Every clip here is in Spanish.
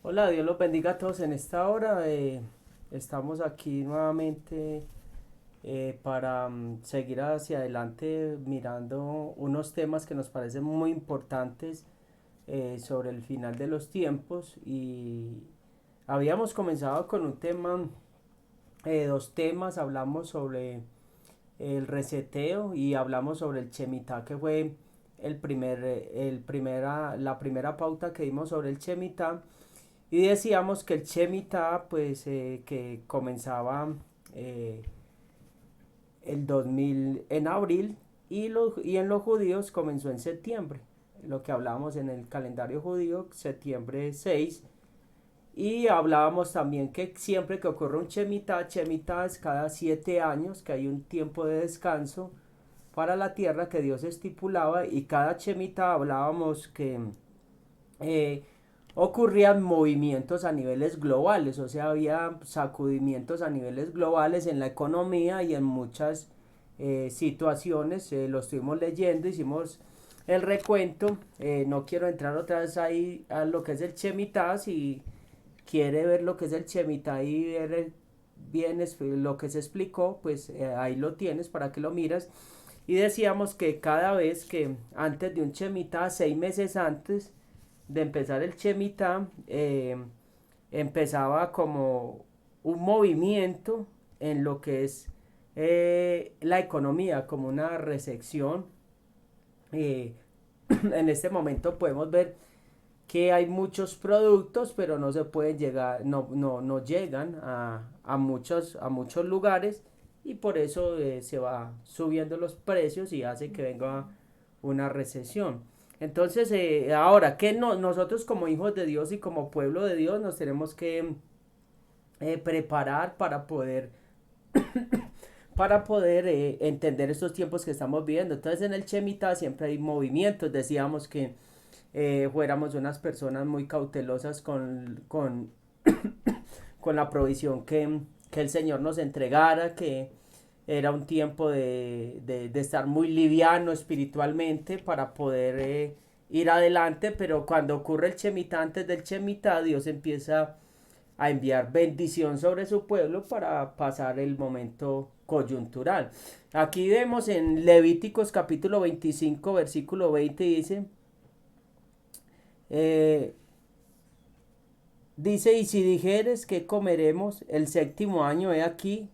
Hola, Dios los bendiga a todos en esta hora. Estamos aquí nuevamente para seguir hacia adelante mirando unos temas que nos parecen muy importantes sobre el final de los tiempos y habíamos comenzado con un tema, dos temas, hablamos sobre el reseteo y hablamos sobre el Shemitah que fue la primera pauta que dimos sobre el Shemitah y decíamos que el Shemitah, pues, que comenzaba eh, el 2000 en abril y en los judíos comenzó en septiembre. Lo que hablábamos en el calendario judío, septiembre 6. Y hablábamos también que siempre que ocurre un Shemitah es cada 7 años, que hay un tiempo de descanso para la tierra que Dios estipulaba. Y cada Shemitah hablábamos que eh, ocurrían movimientos a niveles globales, o sea, había sacudimientos a niveles globales en la economía y en muchas situaciones. Lo estuvimos leyendo, hicimos el recuento. No quiero entrar otra vez ahí a lo que es el Shemitah. Si quiere ver lo que es el Shemitah y ver bien lo que se explicó, pues ahí lo tienes para que lo miras. Y decíamos que cada vez que antes de un Shemitah, 6 meses antes de empezar el Shemitah, empezaba como un movimiento en lo que es la economía, como una recesión. Eh, en este momento podemos ver que hay muchos productos, pero no se pueden llegar, no llegan a muchos lugares y por eso se va subiendo los precios y hace que venga una recesión. Entonces, ahora, que nosotros como hijos de Dios y como pueblo de Dios nos tenemos que preparar para poder entender estos tiempos que estamos viviendo. Entonces, en el Shemitah siempre hay movimientos. Decíamos que fuéramos unas personas muy cautelosas con la provisión que el Señor nos entregara, que era un tiempo de estar muy liviano espiritualmente para poder ir adelante, pero cuando ocurre el Shemitah, antes del Shemitah, Dios empieza a enviar bendición sobre su pueblo para pasar el momento coyuntural. Aquí vemos en Levíticos capítulo 25, versículo 20, eh, dice, y si dijeres que comeremos el séptimo año, he aquí,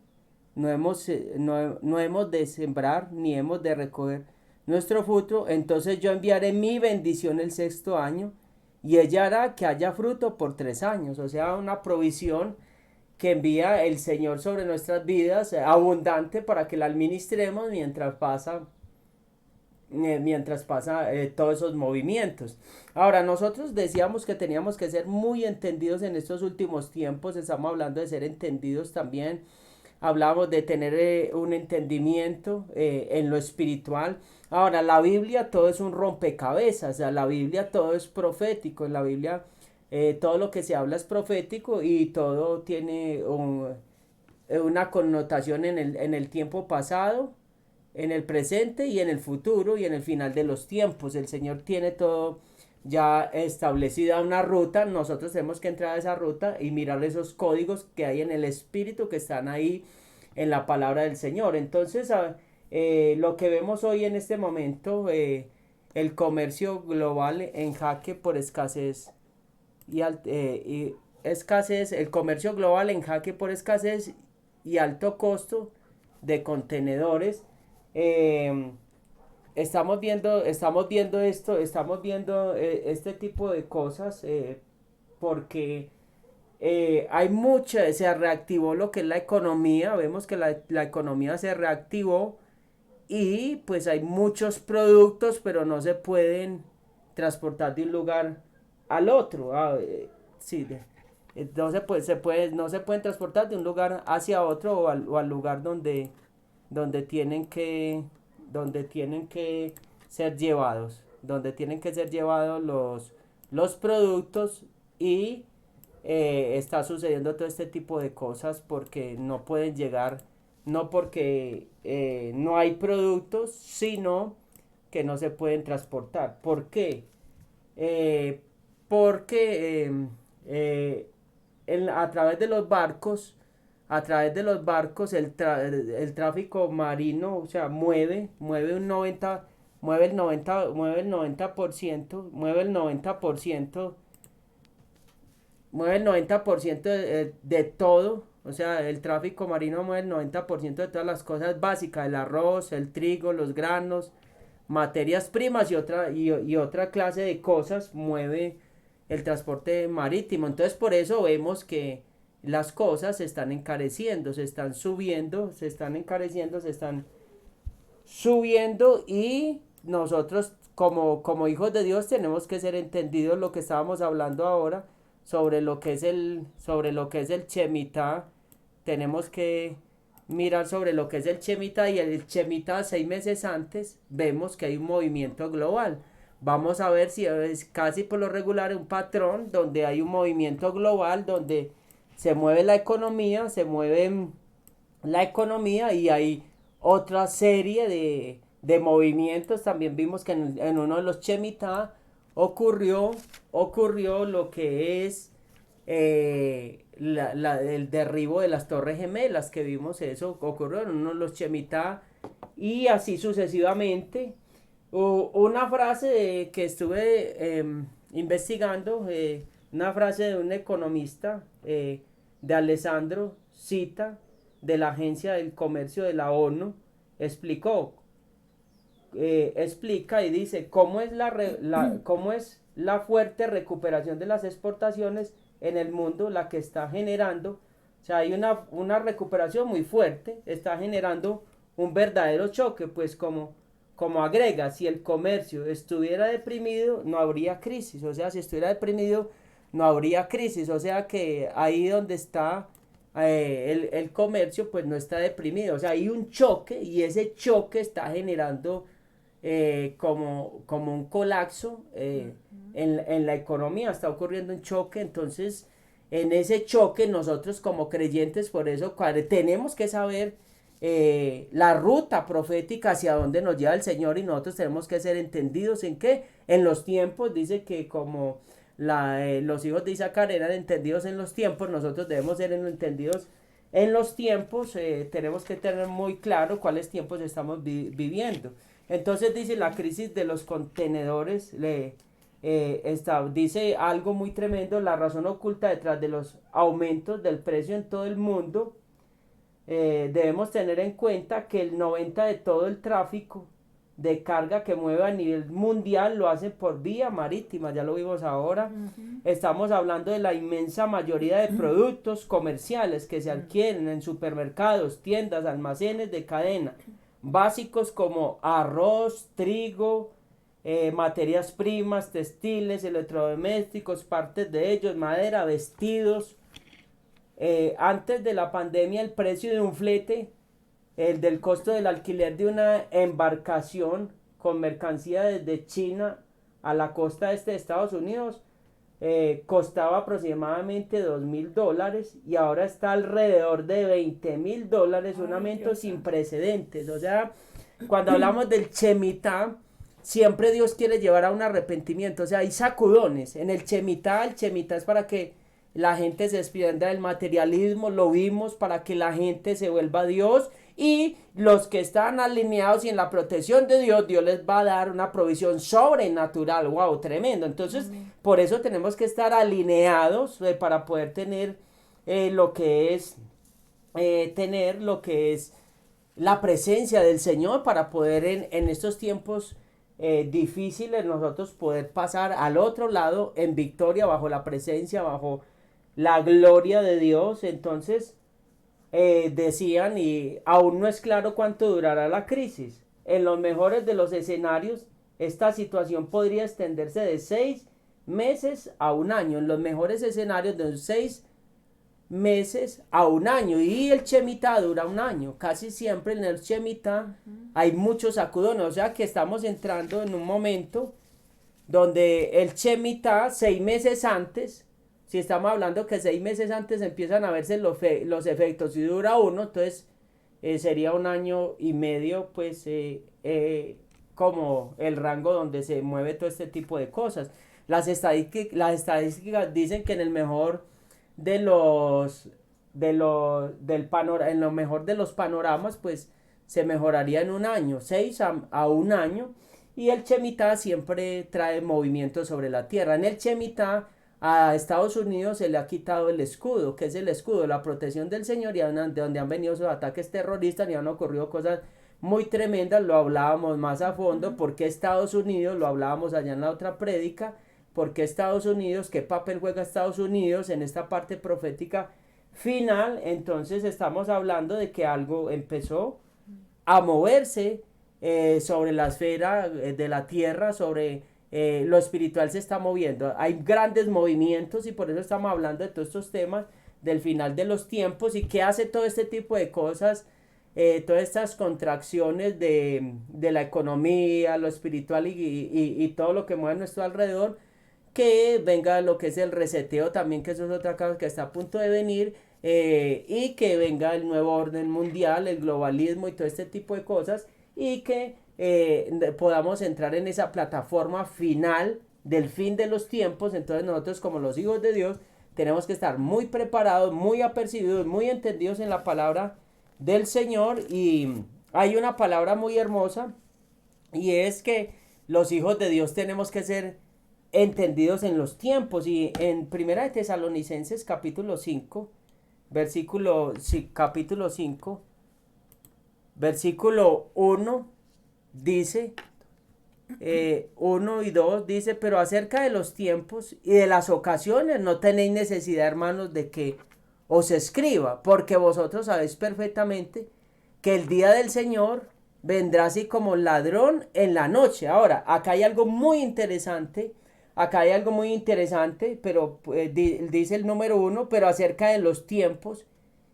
no hemos de sembrar ni hemos de recoger nuestro fruto, entonces yo enviaré mi bendición el sexto año y ella hará que haya fruto por 3 años. O sea, una provisión que envía el Señor sobre nuestras vidas, abundante para que la administremos mientras pasa todos esos movimientos. Ahora, nosotros decíamos que teníamos que ser muy entendidos en estos últimos tiempos. Estamos hablando de ser entendidos también. Hablamos de tener un entendimiento en lo espiritual. Ahora, la Biblia todo es un rompecabezas. O sea, la Biblia todo es profético. En la Biblia todo lo que se habla es profético y todo tiene una connotación en el tiempo pasado, en el presente y en el futuro y en el final de los tiempos. El Señor tiene todo ya establecida una ruta. Nosotros tenemos que entrar a esa ruta y mirar esos códigos que hay en el espíritu, que están ahí en la palabra del Señor. Entonces, lo que vemos hoy en este momento, el comercio global en jaque por escasez y escasez, el comercio global en jaque por escasez y alto costo de contenedores. Eh, estamos viendo este tipo de cosas, porque hay mucha, se reactivó lo que es la economía. Vemos que la economía se reactivó y pues hay muchos productos, pero no se pueden transportar de un lugar al otro. Sí, no se pueden transportar de un lugar hacia otro o al lugar donde tienen que, donde tienen que ser llevados, los productos. Y está sucediendo todo este tipo de cosas porque no pueden llegar, no porque no hay productos, sino que no se pueden transportar. ¿Por qué? Eh, porque eh, a través de los barcos, el tráfico marino, o sea, mueve el 90%, mueve el 90% de todo, o sea, el tráfico marino mueve el 90% de todas las cosas básicas, el arroz, el trigo, los granos, materias primas y otra clase de cosas mueve el transporte marítimo. Entonces por eso vemos que las cosas se están encareciendo, se están subiendo, se están encareciendo, se están subiendo y nosotros como hijos de Dios tenemos que ser entendidos lo que estábamos hablando ahora sobre lo que es el Shemitah. Tenemos que mirar sobre lo que es el Shemitah, y el Shemitah 6 meses antes vemos que hay un movimiento global. Vamos a ver si es casi por lo regular un patrón donde hay un movimiento global, donde se mueve la economía y hay otra serie de movimientos. También vimos que en uno de los Shemitah ocurrió lo que es el derribo de las Torres Gemelas, que vimos eso, ocurrió en uno de los Shemitah, y así sucesivamente. Una frase que estuve investigando, una frase de un economista, de Alessandro Cita, de la Agencia del Comercio de la ONU, explica y dice cómo es la fuerte recuperación de las exportaciones en el mundo la que está generando, o sea, hay una recuperación muy fuerte, está generando un verdadero choque, pues como agrega, si el comercio estuviera deprimido, no habría crisis, o sea, si estuviera deprimido, no habría crisis, o sea que ahí donde está el comercio, pues no está deprimido, o sea, hay un choque y ese choque está generando como un colapso en la economía, está ocurriendo un choque. Entonces en ese choque nosotros como creyentes, por eso tenemos que saber la ruta profética hacia dónde nos lleva el Señor, y nosotros tenemos que ser entendidos en qué, en los tiempos. Dice que como los hijos de Isaacar eran entendidos en los tiempos, nosotros debemos ser entendidos en los tiempos. Tenemos que tener muy claro cuáles tiempos estamos viviendo. Entonces dice la crisis de los contenedores, dice algo muy tremendo: la razón oculta detrás de los aumentos del precio en todo el mundo. Debemos tener en cuenta que el 90% de todo el tráfico de carga que mueve a nivel mundial lo hace por vía marítima, ya lo vimos ahora. Estamos hablando de la inmensa mayoría de productos comerciales que se adquieren en supermercados, tiendas, almacenes de cadena, básicos como arroz, trigo, materias primas, textiles, electrodomésticos, partes de ellos, madera, vestidos. Antes de la pandemia, el precio de un flete, el del costo del alquiler de una embarcación con mercancía desde China a la costa este de Estados Unidos, costaba aproximadamente $2,000, y ahora está alrededor de $20,000, un aumento sin precedentes. O sea, cuando hablamos del Shemitah, siempre Dios quiere llevar a un arrepentimiento. O sea, hay sacudones en el Shemitah. El Shemitah es para que la gente se desprenda del materialismo, lo vimos, para que la gente se vuelva a Dios, y los que están alineados y en la protección de Dios, Dios les va a dar una provisión sobrenatural. Wow, tremendo. Entonces, por eso tenemos que estar alineados para poder tener lo que es la presencia del Señor, para poder en estos tiempos difíciles nosotros poder pasar al otro lado en victoria, bajo la presencia, bajo la gloria de Dios. Entonces decían, y aún no es claro cuánto durará la crisis. En los mejores de los escenarios, esta situación podría extenderse de 6 meses a un año. En los mejores escenarios, de 6 meses a un año. Y el Shemitah dura un año. Casi siempre en el Shemitah hay muchos sacudones. O sea que estamos entrando en un momento donde el Shemitah, 6 meses antes, si estamos hablando que 6 meses antes empiezan a verse los efectos, y dura uno, entonces sería un año y medio, pues como el rango donde se mueve todo este tipo de cosas. las estadísticas dicen que en el mejor de los, en lo mejor de los panoramas, pues se mejoraría en un año, 6 a un año, y el Shemitah siempre trae movimientos sobre la tierra. En el Shemitah a Estados Unidos se le ha quitado el escudo, que es el escudo, la protección del Señor, y de donde han venido esos ataques terroristas y han ocurrido cosas muy tremendas. Lo hablábamos más a fondo, porque Estados Unidos, lo hablábamos allá en la otra prédica, porque Estados Unidos, qué papel juega Estados Unidos en esta parte profética final. Entonces estamos hablando de que algo empezó a moverse sobre la esfera de la tierra, sobre lo espiritual se está moviendo. Hay grandes movimientos y por eso estamos hablando de todos estos temas del final de los tiempos y qué hace todo este tipo de cosas, todas estas contracciones de la economía, lo espiritual y todo lo que mueve a nuestro alrededor, que venga lo que es el reseteo también, que eso es otra cosa que está a punto de venir, y que venga el nuevo orden mundial, el globalismo y todo este tipo de cosas, y que podamos entrar en esa plataforma final del fin de los tiempos. Entonces nosotros, como los hijos de Dios, tenemos que estar muy preparados, muy apercibidos, muy entendidos en la palabra del Señor. Y hay una palabra muy hermosa, y es que los hijos de Dios tenemos que ser entendidos en los tiempos. Y en Primera de Tesalonicenses capítulo 5, capítulo 5, versículo 1 dice, 1 y 2 dice: pero acerca de los tiempos y de las ocasiones no tenéis necesidad, hermanos, de que os escriba, porque vosotros sabéis perfectamente que el día del Señor vendrá así como ladrón en la noche. Ahora, acá hay algo muy interesante. Pero dice el número 1: pero acerca de los tiempos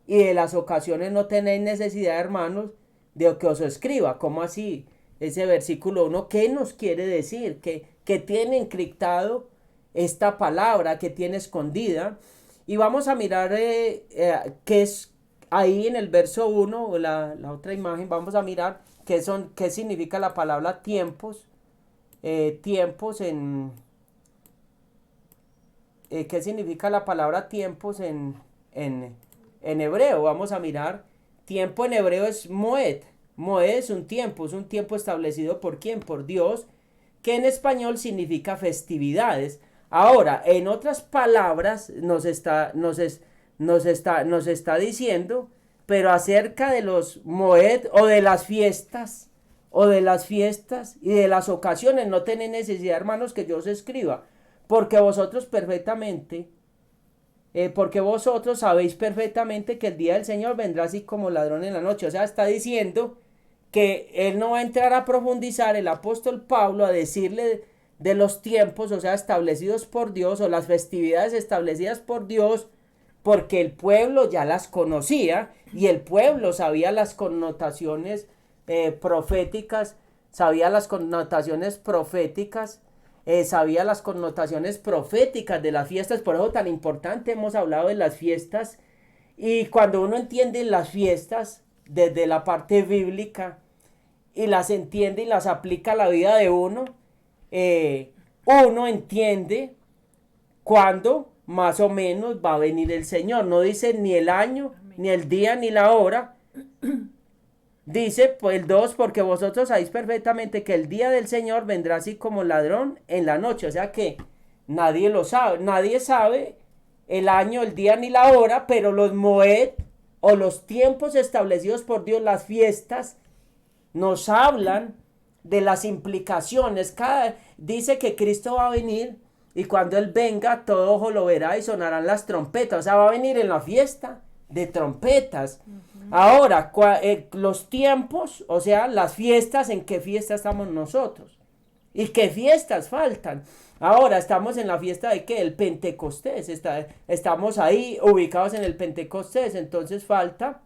y de las ocasiones no tenéis necesidad, hermanos, de que os escriba. ¿Cómo así? Ese versículo 1, ¿qué nos quiere decir? Que tiene encriptado esta palabra, que tiene escondida. Y vamos a mirar qué es ahí en el verso 1, la otra imagen. Vamos a mirar qué significa la palabra tiempos. ¿Qué significa la palabra tiempos en hebreo? Vamos a mirar. Tiempo en hebreo es moed. Moed es un tiempo establecido ¿por quién? Por Dios, que en español significa festividades. Ahora, en otras palabras, nos está diciendo, pero acerca de los moed o de las fiestas y de las ocasiones no tenéis necesidad, hermanos, que yo os escriba, porque vosotros sabéis perfectamente que el día del Señor vendrá así como ladrón en la noche. O sea, está diciendo que él no va a entrar a profundizar, el apóstol Pablo, a decirle de los tiempos, o sea, establecidos por Dios, o las festividades establecidas por Dios, porque el pueblo ya las conocía y el pueblo sabía las connotaciones proféticas, sabía las connotaciones de las fiestas. Por eso tan importante, hemos hablado de las fiestas, y cuando uno entiende las fiestas desde la parte bíblica y las entiende y las aplica a la vida de uno, uno entiende cuándo más o menos va a venir el Señor. No dice ni el año, ni el día, ni la hora. Dice pues el 2: porque vosotros sabéis perfectamente que el día del Señor vendrá así como ladrón en la noche. O sea que nadie lo sabe, nadie sabe el año, el día ni la hora, pero los moed o los tiempos establecidos por Dios, las fiestas, nos hablan de las implicaciones. Dice que Cristo va a venir, y cuando Él venga todo ojo lo verá y sonarán las trompetas. O sea, va a venir en la fiesta de trompetas. Ahora, los tiempos, o sea, las fiestas, ¿en qué fiesta estamos nosotros? ¿Y qué fiestas faltan? Ahora estamos en la fiesta de ¿qué? El Pentecostés. Estamos ahí ubicados en el Pentecostés. Entonces falta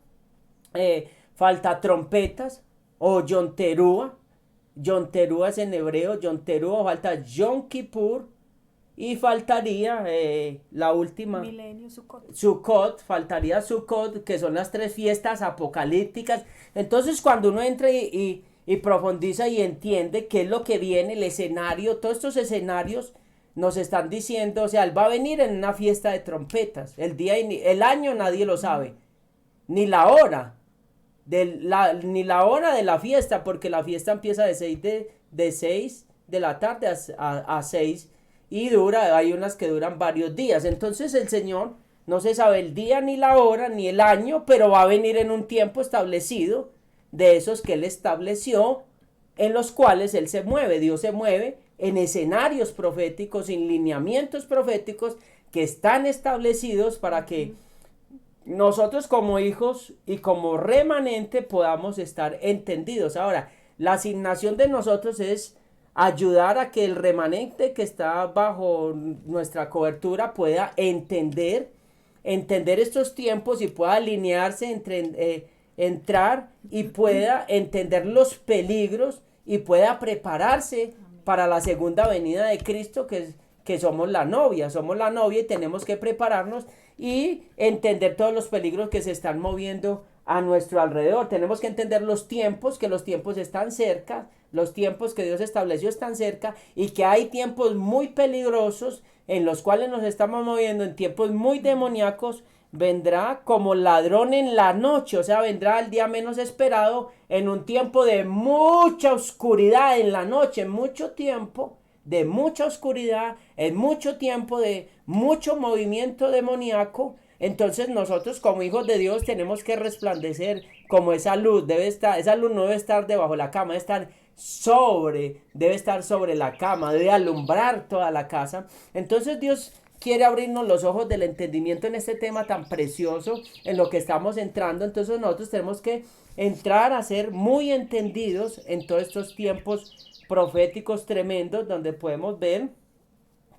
trompetas o Yom Teruah. Yom Teruah es en hebreo. Yom Teruah, falta Yom Kippur. Y faltaría la última. Milenio, Sukkot. Faltaría Sukkot, que son las 3 fiestas apocalípticas. Entonces, cuando uno entra y profundiza y entiende qué es lo que viene, el escenario, todos estos escenarios nos están diciendo, o sea, Él va a venir en una fiesta de trompetas. El año nadie lo sabe, ni la hora, ni la hora de la fiesta, porque la fiesta empieza de 6 de la tarde a 6 y hay unas que duran varios días. Entonces el Señor no se sabe el día, ni la hora, ni el año, pero va a venir en un tiempo establecido, de esos que Él estableció, en los cuales Él se mueve. Dios se mueve en escenarios proféticos, en lineamientos proféticos que están establecidos para que nosotros como hijos y como remanente podamos estar entendidos. Ahora, la asignación de nosotros es ayudar a que el remanente que está bajo nuestra cobertura pueda entender estos tiempos y pueda alinearse entrar y pueda entender los peligros y pueda prepararse para la segunda venida de Cristo, que somos la novia y tenemos que prepararnos y entender todos los peligros que se están moviendo a nuestro alrededor. Tenemos que entender los tiempos, que los tiempos están cerca, los tiempos que Dios estableció están cerca y que hay tiempos muy peligrosos en los cuales nos estamos moviendo, en tiempos muy demoníacos. Vendrá como ladrón en la noche, o sea, vendrá el día menos esperado, en un tiempo de mucha oscuridad en la noche, en mucho tiempo de mucha oscuridad, en mucho tiempo de mucho movimiento demoníaco. Entonces nosotros como hijos de Dios tenemos que resplandecer como esa luz. Esa luz no debe estar debajo de la cama, debe estar sobre la cama, debe alumbrar toda la casa. Entonces Dios quiere abrirnos los ojos del entendimiento en este tema tan precioso en lo que estamos entrando. Entonces nosotros tenemos que entrar a ser muy entendidos en todos estos tiempos proféticos tremendos, donde podemos ver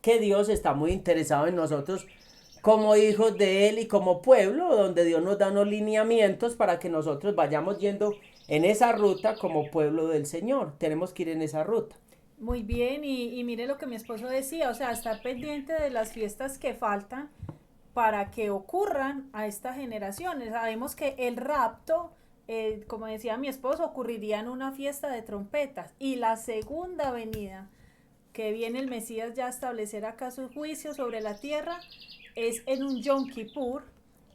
que Dios está muy interesado en nosotros como hijos de Él y como pueblo, donde Dios nos da unos lineamientos para que nosotros vayamos yendo en esa ruta como pueblo del Señor. Tenemos que ir en esa ruta. Muy bien, y mire lo que mi esposo decía, o sea, estar pendiente de las fiestas que faltan para que ocurran a esta generación. Sabemos que el rapto, como decía mi esposo, ocurriría en una fiesta de trompetas y la segunda venida, que viene el Mesías ya a establecer acá su juicio sobre la tierra, es en un Yom Kippur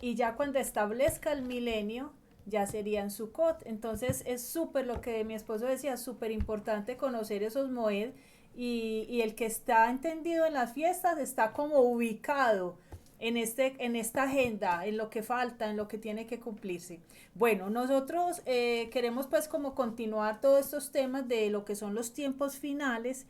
y ya cuando establezca el milenio ya sería en Sukkot. Entonces es súper lo que mi esposo decía, súper importante conocer esos Moed y el que está entendido en las fiestas está como ubicado en esta agenda, en lo que falta, en lo que tiene que cumplirse. Bueno, nosotros queremos pues como continuar todos estos temas de lo que son los tiempos finales.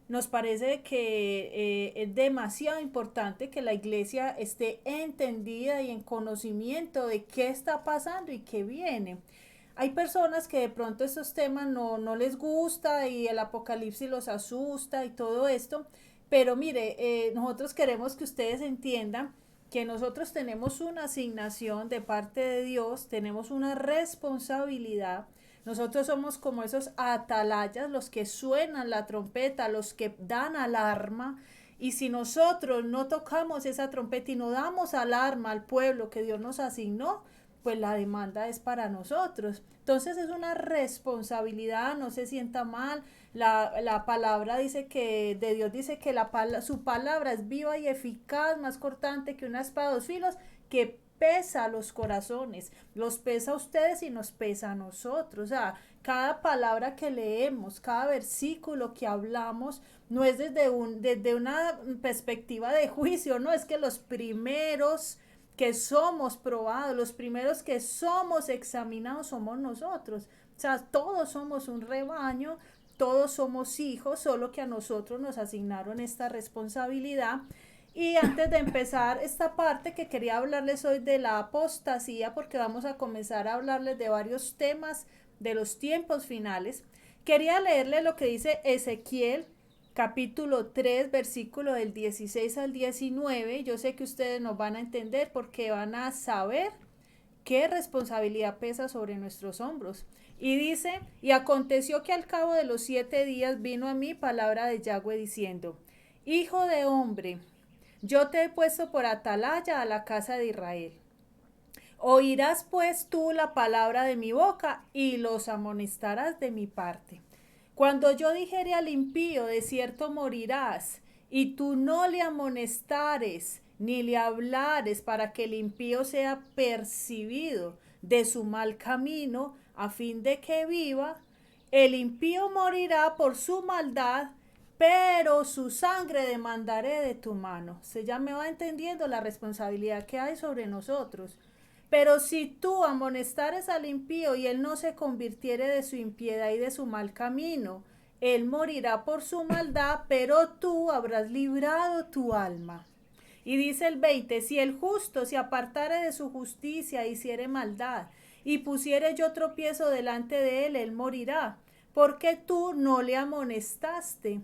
Nos parece que es demasiado importante que la iglesia esté entendida y en conocimiento de qué está pasando y qué viene. Hay personas que de pronto estos temas no les gusta y el apocalipsis los asusta y todo esto, pero mire, nosotros queremos que ustedes entiendan que nosotros tenemos una asignación de parte de Dios, tenemos una responsabilidad. Nosotros somos como esos atalayas, los que suenan la trompeta, los que dan alarma. Y si nosotros no tocamos esa trompeta y no damos alarma al pueblo que Dios nos asignó, pues la demanda es para nosotros. Entonces es una responsabilidad, no se sienta mal. La palabra dice que, de Dios dice que su palabra es viva y eficaz, más cortante que una espada de dos filos, que pesa los corazones, los pesa a ustedes y nos pesa a nosotros. O sea, cada palabra que leemos, cada versículo que hablamos, no es desde una perspectiva de juicio, no es que los primeros que somos probados, los primeros que somos examinados somos nosotros. O sea, todos somos un rebaño, todos somos hijos, solo que a nosotros nos asignaron esta responsabilidad. Y antes de empezar esta parte que quería hablarles hoy de la apostasía, porque vamos a comenzar a hablarles de varios temas de los tiempos finales, quería leerles lo que dice Ezequiel capítulo 3, versículo del 16 al 19. Yo sé que ustedes nos van a entender porque van a saber qué responsabilidad pesa sobre nuestros hombros. Y dice, y aconteció que al cabo de los 7 días vino a mí palabra de Yahweh diciendo, Hijo de hombre, yo te he puesto por atalaya a la casa de Israel. Oirás pues tú la palabra de mi boca y los amonestarás de mi parte. Cuando yo dijere al impío, de cierto morirás, y tú no le amonestares, ni le hablares para que el impío sea percibido de su mal camino, a fin de que viva, el impío morirá por su maldad, pero su sangre demandaré de tu mano. Se ya me va entendiendo la responsabilidad que hay sobre nosotros. Pero si tú amonestares al impío y él no se convirtiere de su impiedad y de su mal camino, él morirá por su maldad, pero tú habrás librado tu alma. Y dice el 20, si el justo se apartare de su justicia e hiciere maldad, y pusiere yo tropiezo delante de él, él morirá, porque tú no le amonestaste.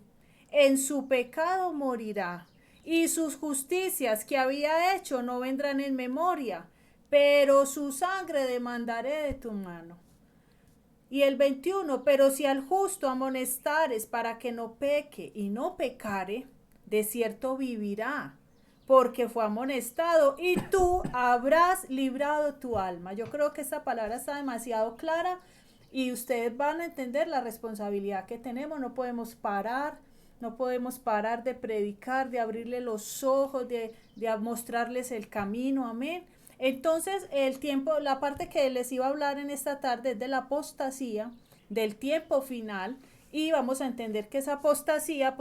En su pecado morirá, y sus justicias que había hecho no vendrán en memoria, pero su sangre demandaré de tu mano. Y el 21, pero si al justo amonestares para que no peque y no pecare, de cierto vivirá, porque fue amonestado y tú habrás librado tu alma. Yo creo que esta palabra está demasiado clara y ustedes van a entender la responsabilidad que tenemos. No podemos parar de predicar, de abrirle los ojos, de mostrarles el camino. Amén. Entonces, el tiempo, la parte que les iba a hablar en esta tarde es de la apostasía, del tiempo final, y vamos a entender que esa apostasía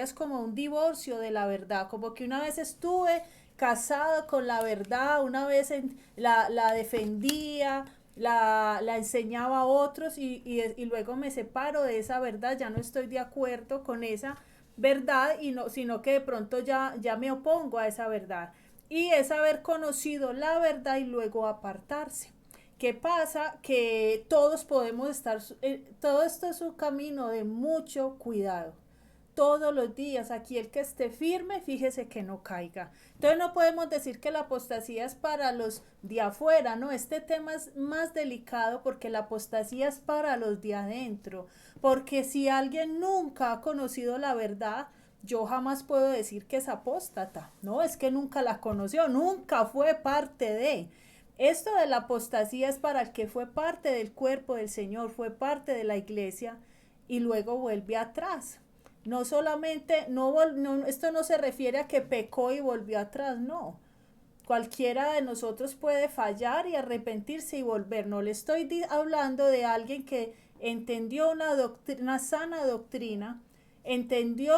es como un divorcio de la verdad, como que una vez estuve casada con la verdad, una vez la defendía, la enseñaba a otros y luego me separo de esa verdad, ya no estoy de acuerdo con esa verdad, sino que de pronto ya me opongo a esa verdad. Y es haber conocido la verdad y luego apartarse. ¿Qué pasa? Que todos podemos estar, todo esto es un camino de mucho cuidado. Todos los días, aquí el que esté firme, fíjese que no caiga. Entonces no podemos decir que la apostasía es para los de afuera, ¿no? Este tema es más delicado porque la apostasía es para los de adentro. Porque si alguien nunca ha conocido la verdad, yo jamás puedo decir que es apóstata. No, es que nunca la conoció, nunca fue parte de. Esto de la apostasía es para el que fue parte del cuerpo del Señor, fue parte de la iglesia y luego vuelve atrás. No solamente, esto no se refiere a que pecó y volvió atrás, no. Cualquiera de nosotros puede fallar y arrepentirse y volver. No le estoy hablando de alguien que entendió una sana doctrina, entendió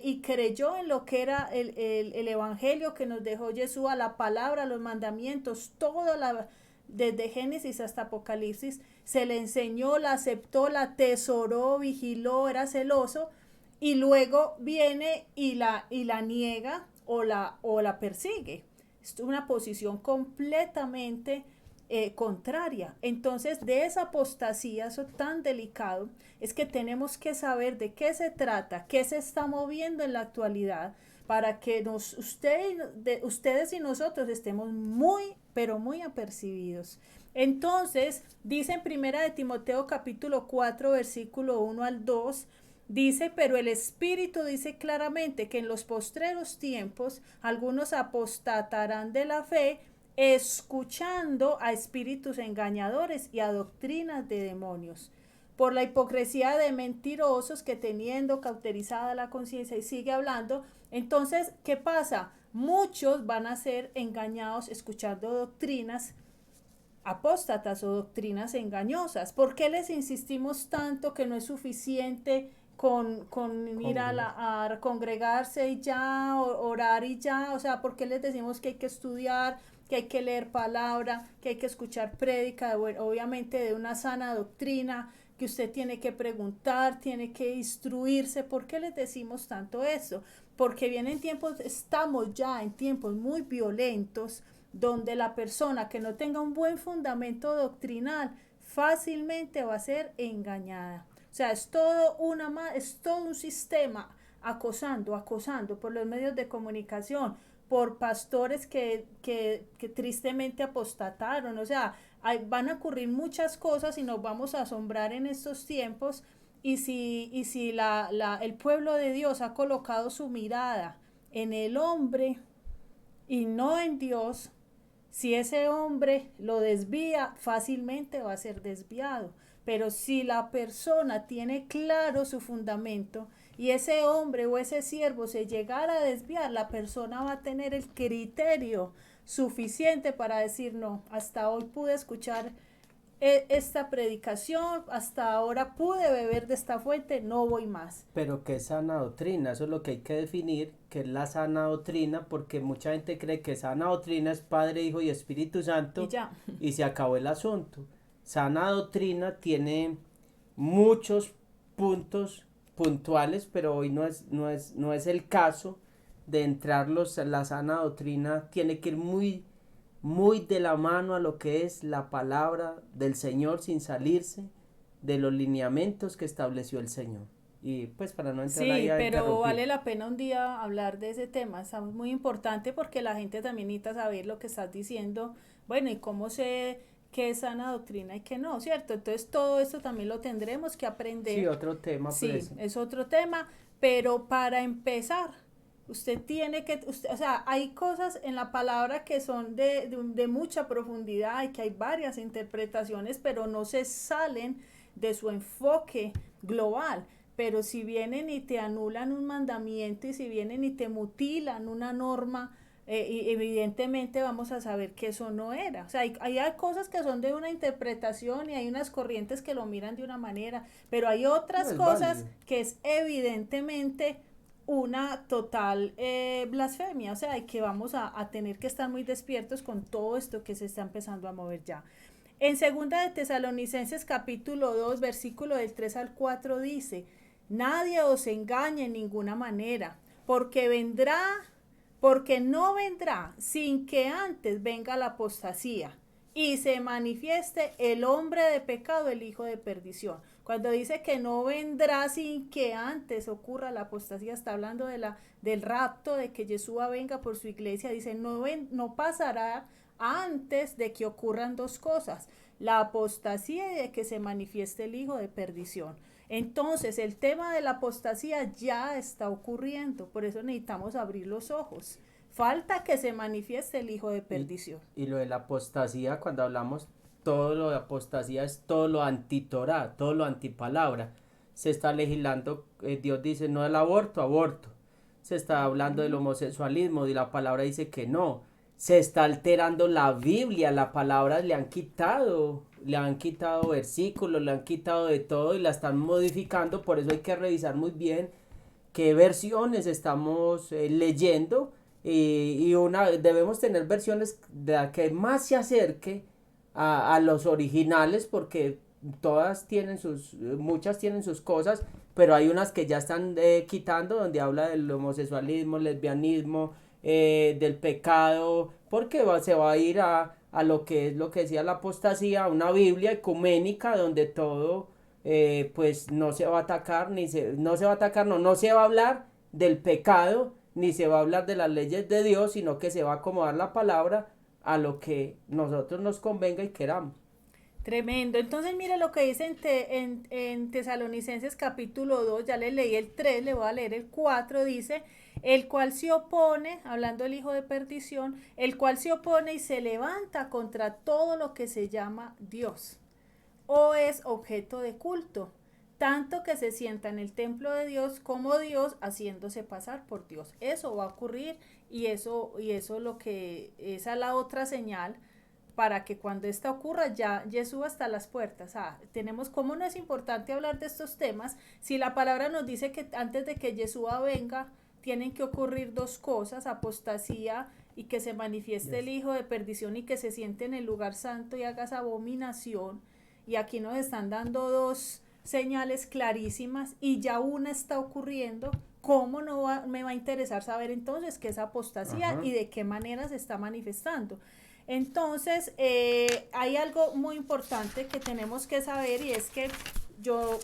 y creyó en lo que era el evangelio que nos dejó Jesús, a la palabra, los mandamientos, desde Génesis hasta Apocalipsis, se le enseñó, la aceptó, la atesoró, vigiló, era celoso, y luego viene y la niega o la persigue. Es una posición completamente contraria. Entonces, de esa apostasía, eso tan delicado, es que tenemos que saber de qué se trata, qué se está moviendo en la actualidad, para que ustedes y nosotros estemos muy, pero muy apercibidos. Entonces, dice en primera de Timoteo capítulo 4, versículo 1 al 2, dice, pero el Espíritu dice claramente que en los postreros tiempos algunos apostatarán de la fe, escuchando a espíritus engañadores y a doctrinas de demonios, por la hipocresía de mentirosos que teniendo cauterizada la conciencia, y sigue hablando. Entonces, ¿qué pasa? Muchos van a ser engañados escuchando doctrinas apóstatas o doctrinas engañosas. ¿Por qué les insistimos tanto que no es suficiente con ir a congregarse y ya, orar y ya? O sea, ¿por qué les decimos que hay que estudiar, que hay que leer palabra, que hay que escuchar prédica, obviamente de una sana doctrina, que usted tiene que preguntar, tiene que instruirse? ¿Por qué les decimos tanto eso? Porque vienen tiempos, estamos ya en tiempos muy violentos, donde la persona que no tenga un buen fundamento doctrinal fácilmente va a ser engañada. O sea, es todo un sistema acosando por los medios de comunicación, por pastores que tristemente apostataron. O sea, van a ocurrir muchas cosas y nos vamos a asombrar en estos tiempos. Y si el pueblo de Dios ha colocado su mirada en el hombre y no en Dios, si ese hombre lo desvía, fácilmente va a ser desviado. Pero si la persona tiene claro su fundamento y ese hombre o ese siervo se llegara a desviar, la persona va a tener el criterio suficiente para decir, no, hasta hoy pude escuchar esta predicación, hasta ahora pude beber de esta fuente, no voy más. Pero qué sana doctrina, eso es lo que hay que definir, que es la sana doctrina, porque mucha gente cree que sana doctrina es Padre, Hijo y Espíritu Y Santo ya. y se acabó el asunto. Sana doctrina tiene muchos puntos puntuales, pero hoy no es el caso de entrarlos. La sana doctrina tiene que ir muy de la mano a lo que es la palabra del Señor sin salirse de los lineamientos que estableció el Señor. Y pues para no entrar ahí Sí, a pero interrumpir. vale la pena un día hablar de ese tema, es muy importante porque la gente también necesita saber lo que estás diciendo, bueno, y cómo sé qué es sana doctrina y qué no, ¿cierto? Entonces todo esto también lo tendremos que Sí, aprender, otro tema sí, pues. es otro tema, pero para empezar, usted tiene que, o sea, hay cosas en la palabra que son de mucha profundidad y que hay varias interpretaciones, pero no se salen de su enfoque global. Pero si vienen y te anulan un mandamiento y si vienen y te mutilan una norma, y evidentemente vamos a saber que eso no era. O sea, hay cosas que son de una interpretación y hay unas corrientes que lo miran de una manera, pero hay No otras es cosas válido. que es evidentemente una total blasfemia. O sea, y que vamos a tener que estar muy despiertos con todo esto que se está empezando a mover ya. En segunda de Tesalonicenses capítulo 2 versículo del 3 al 4 dice, nadie os engañe en ninguna manera, porque vendrá, porque no vendrá sin que antes venga la apostasía y se manifieste el hombre de pecado, el hijo de perdición. Cuando dice que no vendrá sin que antes ocurra la apostasía, está hablando del rapto, de que Yeshua venga por su iglesia. Dice, no pasará antes de que ocurran dos cosas, la apostasía y de que se manifieste el hijo de perdición. Entonces, el tema de la apostasía ya está ocurriendo, por eso necesitamos abrir los ojos. Falta que se manifieste el hijo de Y, perdición. y lo de la apostasía, cuando hablamos, todo lo de apostasía es todo lo antitorá, todo lo antipalabra. Se está legislando, Dios dice no al aborto, aborto. Se está hablando del homosexualismo y la palabra dice que no. Se está alterando la Biblia, la palabra le han quitado versículos, le han quitado de todo y la están modificando, por eso hay que revisar muy bien qué versiones estamos leyendo y debemos tener versiones de la que más se acerque a los originales porque muchas tienen sus cosas, pero hay unas que ya están quitando donde habla del homosexualismo, lesbianismo, del pecado, porque se va a ir a lo que es lo que decía la apostasía, una Biblia ecuménica donde todo pues no se va a atacar, no se va a atacar, no se va a hablar del pecado, ni se va a hablar de las leyes de Dios, sino que se va a acomodar la palabra a lo que nosotros nos convenga y queramos. Tremendo. Entonces, mire lo que dice en Tesalonicenses capítulo 2, ya le leí el 3, le voy a leer el 4, dice, el cual se opone, hablando del hijo de perdición, el cual se opone y se levanta contra todo lo que se llama Dios o es objeto de culto, tanto que se sienta en el templo de Dios como Dios haciéndose pasar por Dios. Eso va a ocurrir y eso lo que esa es la otra señal para que cuando esta ocurra ya Jesús está a las puertas. Tenemos cómo no es importante hablar de estos temas si la palabra nos dice que antes de que Jesús venga tienen que ocurrir dos cosas, apostasía y que se manifieste el Yes. hijo de perdición y que se siente en el lugar santo y haga esa abominación. Y aquí nos están dando dos señales clarísimas y ya una está ocurriendo. ¿Cómo me va a interesar saber entonces qué es apostasía Ajá. y de qué manera se está manifestando? Entonces, hay algo muy importante que tenemos que saber y es que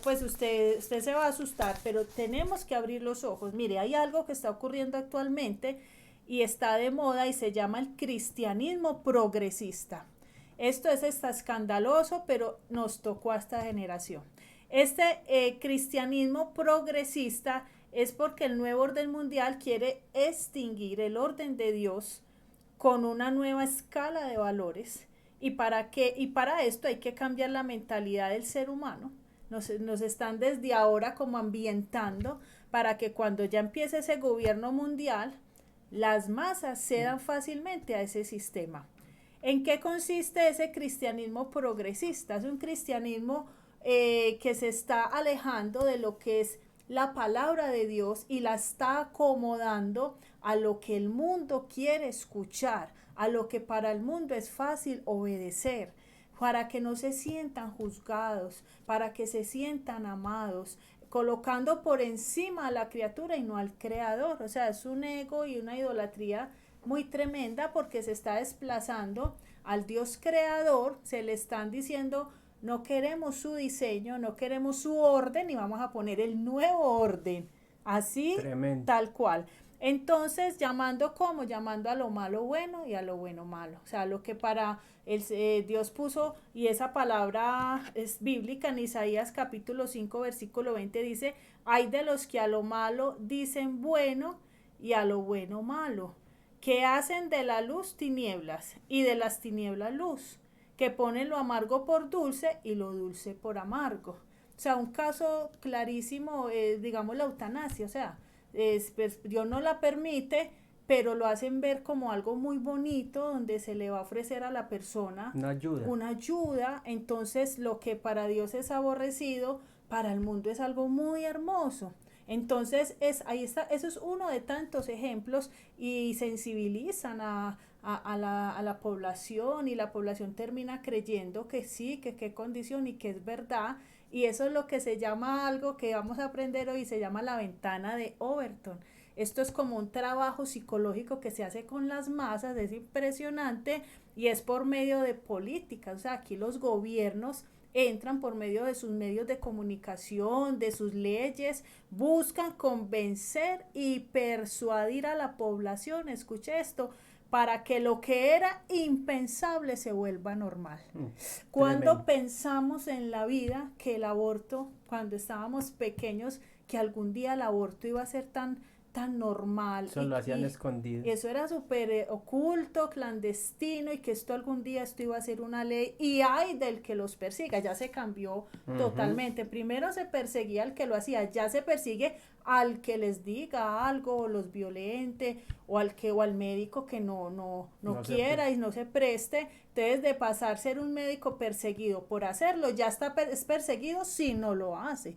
pues usted se va a asustar, pero tenemos que abrir los ojos. Mire, hay algo que está ocurriendo actualmente y está de moda y se llama el cristianismo progresista. Esto está escandaloso, pero nos tocó a esta generación. Este cristianismo progresista es porque el nuevo orden mundial quiere extinguir el orden de Dios con una nueva escala de valores y para esto hay que cambiar la mentalidad del ser humano. Nos están desde ahora como ambientando para que cuando ya empiece ese gobierno mundial, las masas cedan fácilmente a ese sistema. ¿En qué consiste ese cristianismo progresista? Es un cristianismo que se está alejando de lo que es la palabra de Dios y la está acomodando a lo que el mundo quiere escuchar, a lo que para el mundo es fácil obedecer, para que no se sientan juzgados, para que se sientan amados, colocando por encima a la criatura y no al creador. O sea, es un ego y una idolatría muy tremenda porque se está desplazando al Dios creador, se le están diciendo no queremos su diseño, no queremos su orden y vamos a poner el nuevo orden, así Tremendo. tal cual. Entonces, llamando a lo malo bueno y a lo bueno malo. O sea, lo que para Dios puso, y esa palabra es bíblica, en Isaías capítulo 5, versículo 20 dice, hay de los que a lo malo dicen bueno y a lo bueno malo, que hacen de la luz tinieblas y de las tinieblas luz, que ponen lo amargo por dulce y lo dulce por amargo. O sea, un caso clarísimo es, digamos, la eutanasia. O sea, pues, Dios no la permite, pero lo hacen ver como algo muy bonito, donde se le va a ofrecer a la persona Una ayuda. una ayuda. Entonces, lo que para Dios es aborrecido, para el mundo es algo muy hermoso. Entonces, ahí está, eso es uno de tantos ejemplos y sensibilizan a la población, y la población termina creyendo que sí, que qué condición y que es verdad. Y eso es lo que se llama, algo que vamos a aprender hoy, se llama la ventana de Overton. Esto es como un trabajo psicológico que se hace con las masas, es impresionante, y es por medio de políticas. O sea, aquí los gobiernos entran por medio de sus medios de comunicación, de sus leyes, buscan convencer y persuadir a la población, escuche esto, para que lo que era impensable se vuelva normal. Cuando pensamos en la vida que el aborto, cuando estábamos pequeños, que algún día el aborto iba a ser tan normal. Eso lo hacían escondido. Eso era súper oculto, clandestino, y que esto algún día esto iba a ser una ley, y hay del que los persiga. Ya se cambió totalmente. Primero se perseguía al que lo hacía, ya se persigue al que les diga algo, o los violente, o al médico que no quiera y no se preste. Entonces, de pasar a ser un médico perseguido por hacerlo, ya es perseguido si no lo hace.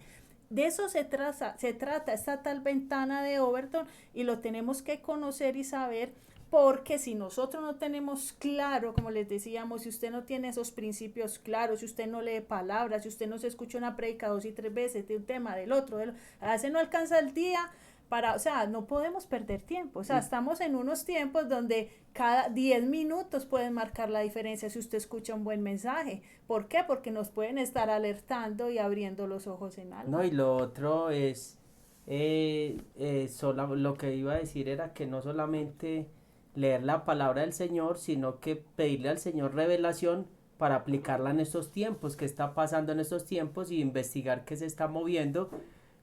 De eso se trata esta tal ventana de Overton, y lo tenemos que conocer y saber, porque si nosotros no tenemos claro, como les decíamos, si usted no tiene esos principios claros, si usted no lee palabras, si usted no se escucha una prédica 2 y 3 veces de un tema, del otro, a veces no alcanza el día o sea, no podemos perder tiempo. O sea, estamos en unos tiempos donde cada 10 minutos pueden marcar la diferencia si usted escucha un buen mensaje. ¿Por qué? Porque nos pueden estar alertando y abriendo los ojos en algo. No, y lo otro es, lo que iba a decir era que no solamente leer la palabra del Señor, sino que pedirle al Señor revelación para aplicarla en estos tiempos, qué está pasando en estos tiempos, y investigar qué se está moviendo,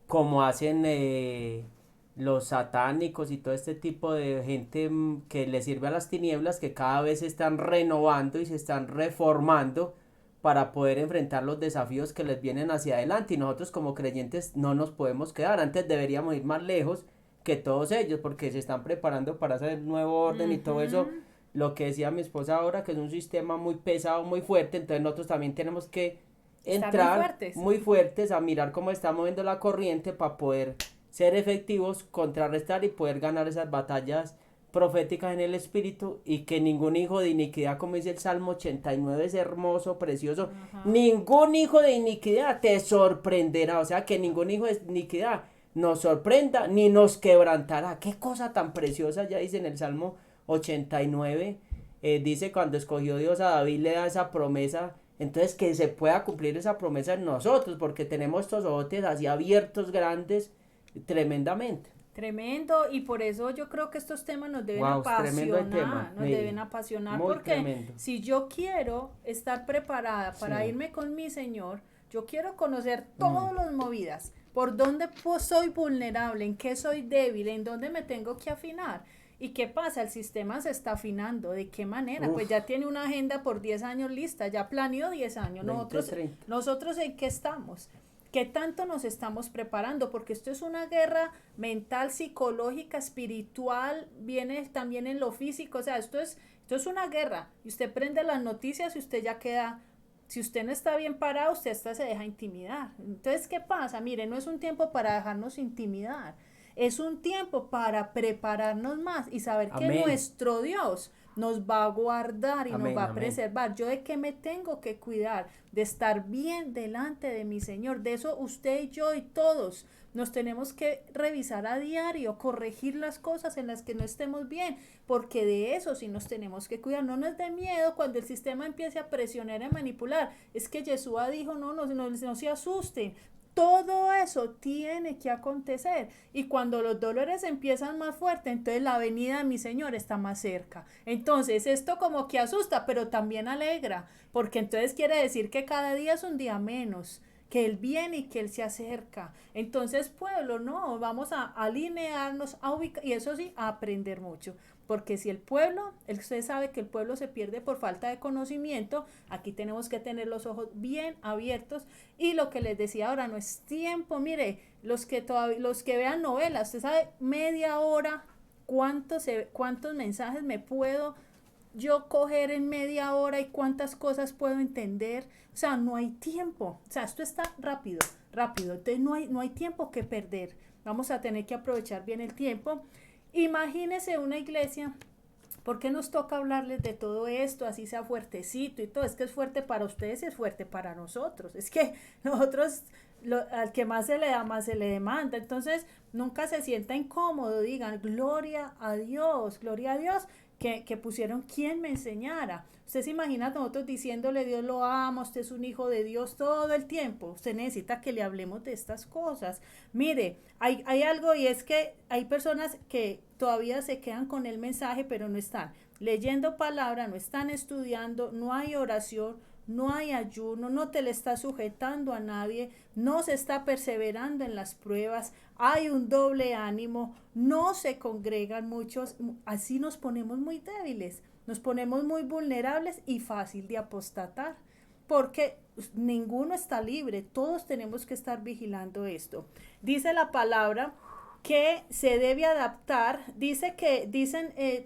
como hacen los satánicos y todo este tipo de gente que le sirve a las tinieblas, que cada vez se están renovando y se están reformando para poder enfrentar los desafíos que les vienen hacia adelante, y nosotros como creyentes no nos podemos quedar. Antes deberíamos ir más lejos que todos ellos, porque se están preparando para hacer nuevo orden y todo eso, lo que decía mi esposa ahora, que es un sistema muy pesado, muy fuerte. Entonces nosotros también tenemos que entrar muy fuertes a mirar cómo está moviendo la corriente para poder ser efectivos, contrarrestar y poder ganar esas batallas proféticas en el espíritu, y que ningún hijo de iniquidad, como dice el Salmo 89, es hermoso, precioso, ningún hijo de iniquidad te sorprenderá. O sea, que ningún hijo de iniquidad nos sorprenda ni nos quebrantará. Qué cosa tan preciosa, ya dice en el Salmo 89, dice, cuando escogió Dios a David, le da esa promesa. Entonces, que se pueda cumplir esa promesa en nosotros, porque tenemos estos ojotes así abiertos, grandes, tremendamente. Tremendo, y por eso yo creo que estos temas nos deben apasionar, deben apasionar, porque tremendo. Si yo quiero estar preparada para irme con mi Señor, yo quiero conocer todas las movidas, por dónde soy vulnerable, en qué soy débil, en dónde me tengo que afinar. ¿Y qué pasa? El sistema se está afinando. ¿De qué manera? Pues ya tiene una agenda por 10 años lista, ya planeó 10 años. 20, Nosotros ¿en qué estamos? ¿Qué tanto nos estamos preparando? Porque esto es una guerra mental, psicológica, espiritual, viene también en lo físico, o sea, esto es una guerra. Y usted prende las noticias y usted ya queda, si usted no está bien parado, usted hasta se deja intimidar. Entonces, ¿qué pasa? Mire, no es un tiempo para dejarnos intimidar, es un tiempo para prepararnos más y saber que Amén, nuestro Dios nos va a guardar y nos va amén, a amén. preservar. Yo de qué me tengo que cuidar, de estar bien delante de mi Señor. De eso usted y yo y todos nos tenemos que revisar a diario, corregir las cosas en las que no estemos bien, porque de eso sí nos tenemos que cuidar. No nos dé miedo cuando el sistema empiece a presionar, a manipular. Es que Yeshua dijo, no se asusten. Todo eso tiene que acontecer. Y cuando los dolores empiezan más fuerte, entonces la venida de mi Señor está más cerca. Entonces esto como que asusta, pero también alegra, porque entonces quiere decir que cada día es un día menos, que Él viene y que Él se acerca. Entonces, pueblo, no, vamos a alinearnos, a ubicar, y eso sí, a aprender mucho. Porque si el pueblo, usted sabe que el pueblo se pierde por falta de conocimiento, aquí tenemos que tener los ojos bien abiertos. Y lo que les decía ahora, no es tiempo, mire, los que vean novelas, usted sabe, media hora, cuántos mensajes me puedo yo coger en media hora y cuántas cosas puedo entender. O sea, no hay tiempo. O sea, esto está rápido, rápido. Entonces no hay tiempo que perder. Vamos a tener que aprovechar bien el tiempo. Imagínese una iglesia. ¿Por qué nos toca hablarles de todo esto, así sea fuertecito y todo? Es que es fuerte para ustedes y es fuerte para nosotros. Es que nosotros, al que más se le da, más se le demanda. Entonces, nunca se sienta incómodo, digan, gloria a Dios, que pusieron quien me enseñara. Usted se imagina a nosotros diciéndole, Dios lo ama, usted es un hijo de Dios todo el tiempo. Usted necesita que le hablemos de estas cosas. Mire, hay algo y es que hay personas que todavía se quedan con el mensaje, pero no están leyendo palabra, no están estudiando, no hay oración, no hay ayuno, no te le está sujetando a nadie, no se está perseverando en las pruebas, hay un doble ánimo, no se congregan muchos, así nos ponemos muy débiles, nos ponemos muy vulnerables y fácil de apostatar, porque ninguno está libre, todos tenemos que estar vigilando esto. Dice la palabra que se debe adaptar, dicen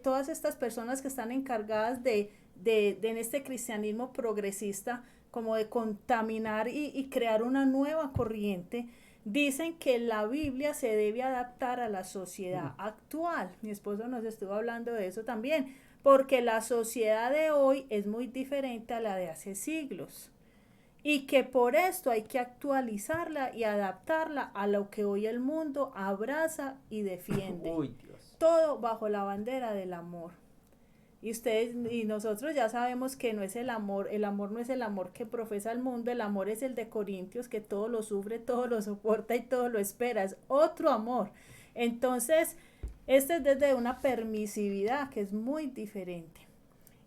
todas estas personas que están encargadas de en este cristianismo progresista, como de contaminar y crear una nueva corriente, dicen que la Biblia se debe adaptar a la sociedad actual. Mi esposo nos estuvo hablando de eso también, porque la sociedad de hoy es muy diferente a la de hace siglos y que por esto hay que actualizarla y adaptarla a lo que hoy el mundo abraza y defiende. Uy, Dios. Todo bajo la bandera del amor. Y ustedes y nosotros ya sabemos que no es el amor no es el amor que profesa el mundo, el amor es el de Corintios, que todo lo sufre, todo lo soporta y todo lo espera, es otro amor. Entonces, este es desde una permisividad que es muy diferente.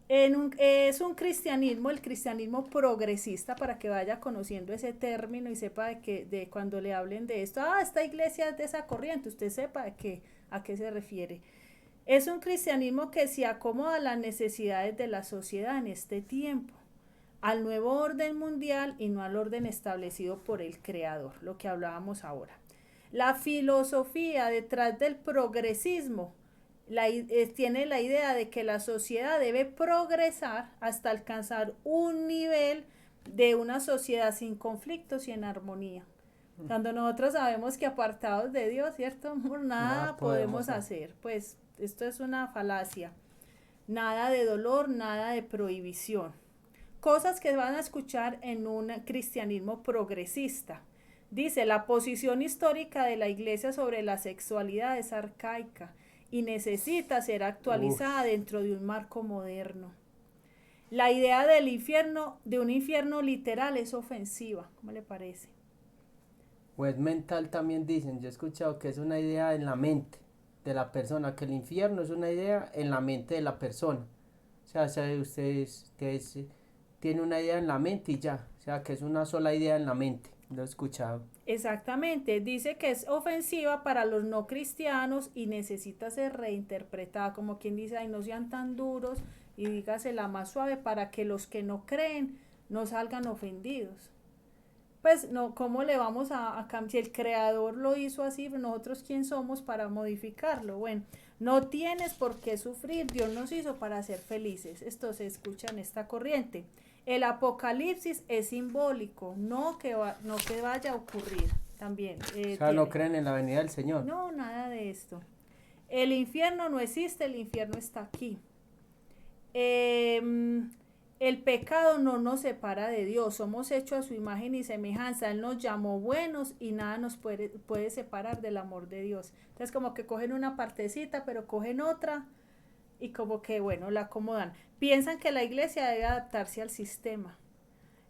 Es un cristianismo, el cristianismo progresista, para que vaya conociendo ese término y sepa de cuando le hablen de esto, esta iglesia es de esa corriente, usted sepa a qué se refiere. Es un cristianismo que se acomoda a las necesidades de la sociedad en este tiempo, al nuevo orden mundial y no al orden establecido por el Creador, lo que hablábamos ahora. La filosofía detrás del progresismo tiene la idea de que la sociedad debe progresar hasta alcanzar un nivel de una sociedad sin conflictos y en armonía. Cuando nosotros sabemos que apartados de Dios, ¿cierto? Nada Nada podemos podemos hacer. hacer. Pues esto es una falacia. Nada de dolor, nada de prohibición. Cosas que van a escuchar en un cristianismo progresista. Dice, la posición histórica de la iglesia sobre la sexualidad es arcaica y necesita ser Uf. actualizada dentro de un marco moderno. La idea del infierno, de un infierno literal, es ofensiva. ¿Cómo le parece? O es mental también dicen. Yo he escuchado que es una idea en la mente de la persona, que el infierno es una idea en la mente de la persona. O sea, ustedes tiene una idea en la mente y ya. O sea, que es una sola idea en la mente. Lo he escuchado. Exactamente, dice que es ofensiva para los no cristianos y necesita ser reinterpretada, como quien dice, ay, no sean tan duros y dígasela más suave para que los que no creen no salgan ofendidos. pues no, ¿cómo le vamos a cambiar? Si el creador lo hizo así, nosotros quién somos para modificarlo. Bueno, no tienes por qué sufrir, Dios nos hizo para ser felices. Esto se escucha en esta corriente. El apocalipsis es simbólico, no que vaya a ocurrir también. O sea, no Tiene. creen en la venida del Señor. No, nada de esto. El infierno no existe, el infierno está aquí. Eh, el pecado no nos separa de Dios, somos hechos a su imagen y semejanza, Él nos llamó buenos y nada nos puede separar del amor de Dios. Entonces como que cogen una partecita, pero cogen otra y como que bueno, la acomodan. Piensan que la iglesia debe adaptarse al sistema.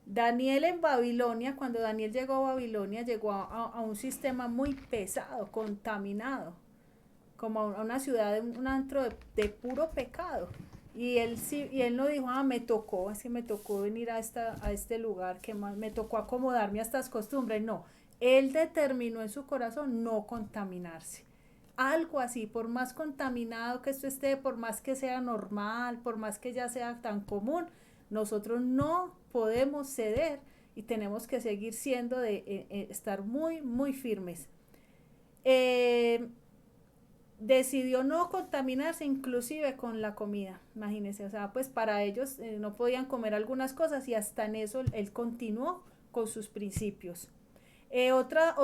Daniel en Babilonia, cuando Daniel llegó a Babilonia, llegó a un sistema muy pesado, contaminado, como a una ciudad, un antro de puro pecado. Y él sí, y él no dijo, me tocó, es que me tocó venir a este lugar, que más me tocó acomodarme a estas costumbres. No, él determinó en su corazón no contaminarse. Algo así, por más contaminado que esto esté, por más que sea normal, por más que ya sea tan común, nosotros no podemos ceder y tenemos que seguir siendo estar muy, muy firmes. Eh, Decidió no contaminarse inclusive con la comida, imagínense, o sea, pues para ellos no podían comer algunas cosas y hasta en eso él continuó con sus principios. Otra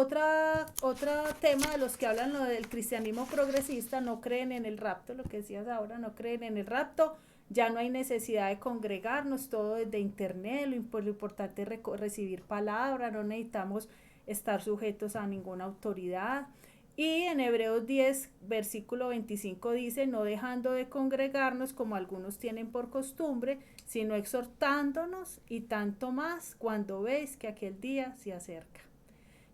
tema de los que hablan lo del cristianismo progresista, no creen en el rapto, lo que decías ahora, no creen en el rapto, ya no hay necesidad de congregarnos, todo desde internet, lo importante es recibir palabra, no necesitamos estar sujetos a ninguna autoridad. Y en Hebreos 10, versículo 25 dice, no dejando de congregarnos como algunos tienen por costumbre, sino exhortándonos y tanto más cuando veis que aquel día se acerca.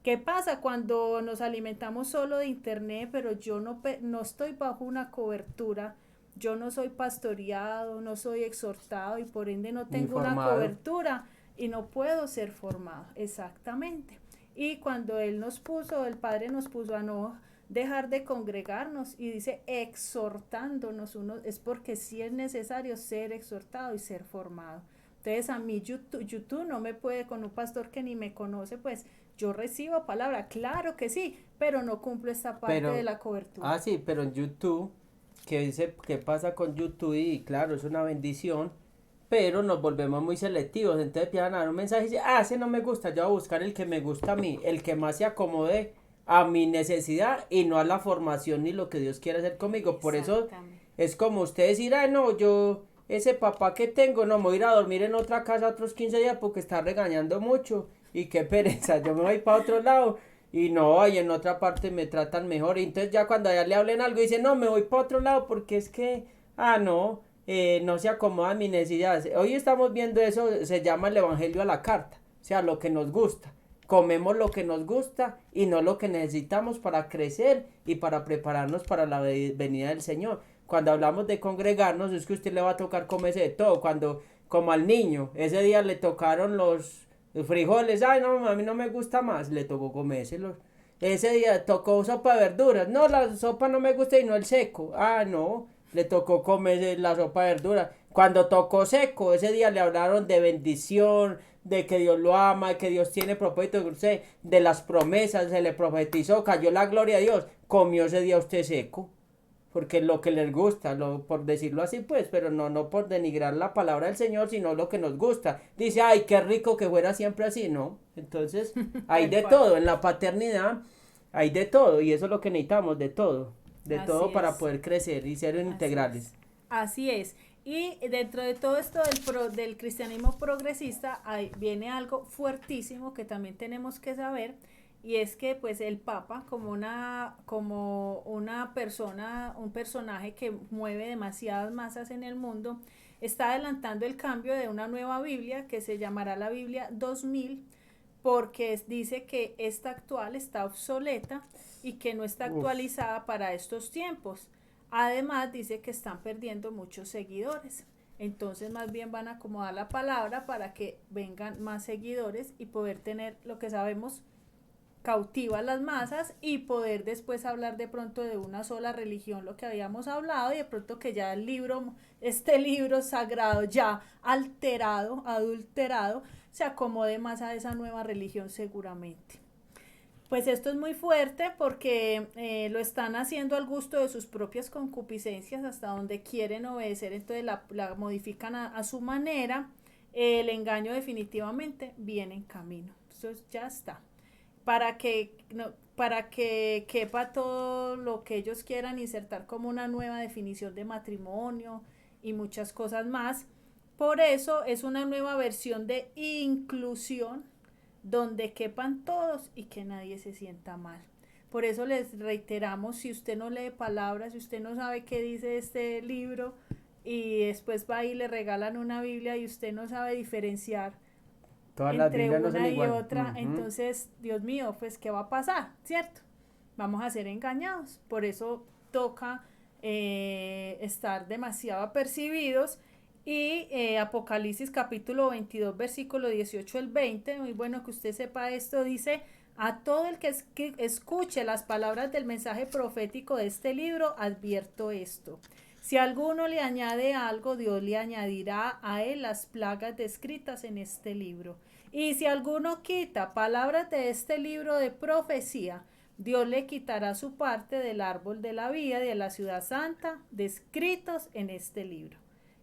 ¿Qué pasa cuando nos alimentamos solo de internet, pero yo no estoy bajo una cobertura? Yo no soy pastoreado, no soy exhortado y por ende no tengo una cobertura y no puedo ser formado. Exactamente. Y cuando el Padre nos puso a no dejar de congregarnos y dice exhortándonos, es porque sí es necesario ser exhortado y ser formado. Entonces a mí YouTube no me puede, con un pastor que ni me conoce, pues yo recibo palabra, claro que sí, pero no cumplo esta parte de la cobertura. Sí, pero en YouTube, que dice qué pasa con YouTube y claro, es una bendición, pero nos volvemos muy selectivos, entonces empiezan a dar un mensaje y dicen, ese no me gusta, yo voy a buscar el que me gusta a mí, el que más se acomode a mi necesidad y no a la formación ni lo que Dios quiere hacer conmigo. Por eso es como usted decir, no, yo, ese papá que tengo, no me voy a ir a dormir en otra casa otros 15 días porque está regañando mucho y qué pereza, yo me voy para otro lado y no, y en otra parte me tratan mejor. Y entonces ya cuando allá le hablen algo dicen, no, me voy para otro lado porque es que, no, no se acomoda a mis necesidades. Hoy estamos viendo eso, se llama el evangelio a la carta, o sea, lo que nos gusta. Comemos lo que nos gusta y no lo que necesitamos para crecer y para prepararnos para la venida del Señor. Cuando hablamos de congregarnos es que usted le va a tocar comerse de todo. Cuando, como al niño, ese día le tocaron los frijoles, no, a mí no me gusta más, le tocó comérselos. Ese día tocó sopa de verduras, no, la sopa no me gusta y no el seco, no, le tocó comerse la sopa de verduras. Cuando tocó seco, ese día le hablaron de bendición, de que Dios lo ama, de que Dios tiene propósito de usted, de las promesas, se le profetizó, cayó la gloria a Dios, comió ese día usted seco, porque es lo que les gusta, por decirlo así pues, pero no por denigrar la palabra del Señor, sino lo que nos gusta. Dice, ay, qué rico que fuera siempre así, ¿no? Entonces, hay de todo, en la paternidad hay de todo, y eso es lo que necesitamos, de todo para poder crecer y ser integrales. Así es. Y dentro de todo esto del cristianismo progresista viene algo fuertísimo que también tenemos que saber, y es que pues el Papa como una persona, un personaje que mueve demasiadas masas en el mundo, está adelantando el cambio de una nueva Biblia que se llamará la Biblia 2000, porque dice que esta actual está obsoleta y que no está actualizada para estos tiempos. Además dice que están perdiendo muchos seguidores. Entonces más bien van a acomodar la palabra para que vengan más seguidores y poder tener lo que sabemos cautiva a las masas y poder después hablar de pronto de una sola religión, lo que habíamos hablado, y de pronto que ya el libro, este libro sagrado ya alterado, adulterado, se acomode más a esa nueva religión seguramente. Pues esto es muy fuerte porque lo están haciendo al gusto de sus propias concupiscencias, hasta donde quieren obedecer, entonces la modifican a su manera. El engaño definitivamente viene en camino. Entonces ya está. Para que, no, para que quepa todo lo que ellos quieran insertar como una nueva definición de matrimonio y muchas cosas más. Por eso es una nueva versión de inclusión donde quepan todos y que nadie se sienta mal. Por eso les reiteramos, si usted no lee palabras, si usted no sabe qué dice este libro y después va y le regalan una Biblia y usted no sabe diferenciar Todas las entre Biblias no son una y igual. otra, entonces, Dios mío, pues, ¿qué va a pasar? ¿Cierto? Vamos a ser engañados. Por eso toca estar demasiado apercibidos. Y Apocalipsis capítulo 22, versículo 18 al 20, muy bueno que usted sepa esto, dice, a todo el que escuche las palabras del mensaje profético de este libro, advierto esto. Si alguno le añade algo, Dios le añadirá a él las plagas descritas en este libro. Y si alguno quita palabras de este libro de profecía, Dios le quitará su parte del árbol de la vida y de la ciudad santa, descritos en este libro.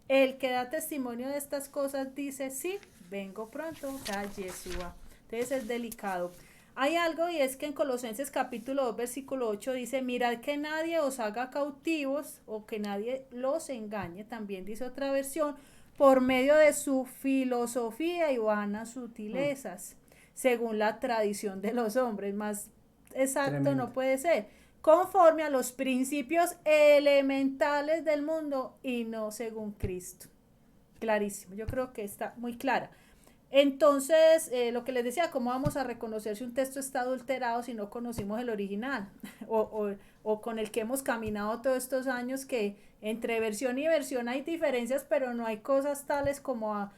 El que da testimonio de estas cosas dice, sí, vengo pronto, a Yeshua. Entonces es delicado. Hay algo, y es que en Colosenses capítulo 2 versículo 8 dice, mirad que nadie os haga cautivos o que nadie los engañe, también dice otra versión, por medio de su filosofía y vanas sutilezas, según la tradición de los hombres. Más exacto Tremendo. no puede ser, conforme a los principios elementales del mundo y no según Cristo. Clarísimo, yo creo que está muy clara. Entonces, lo que les decía, ¿cómo vamos a reconocer si un texto está adulterado si no conocimos el original? O con el que hemos caminado todos estos años, que entre versión y versión hay diferencias, pero no hay cosas tales como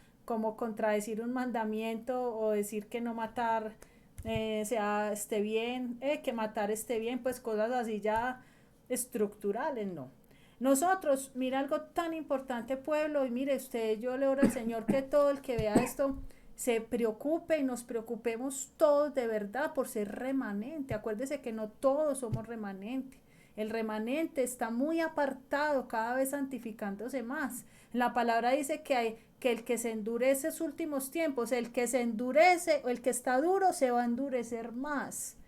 contradecir un mandamiento o decir que no matar esté bien, que matar esté bien, pues cosas así ya estructurales, no. Nosotros, mira algo tan importante, pueblo, y mire usted, yo le oro al Señor que todo el que vea esto se preocupe y nos preocupemos todos de verdad por ser remanente. Acuérdese que no todos somos remanente. El remanente está muy apartado, cada vez santificándose más. La palabra dice que el que se endurece en últimos tiempos, el que se endurece o el que está duro se va a endurecer más.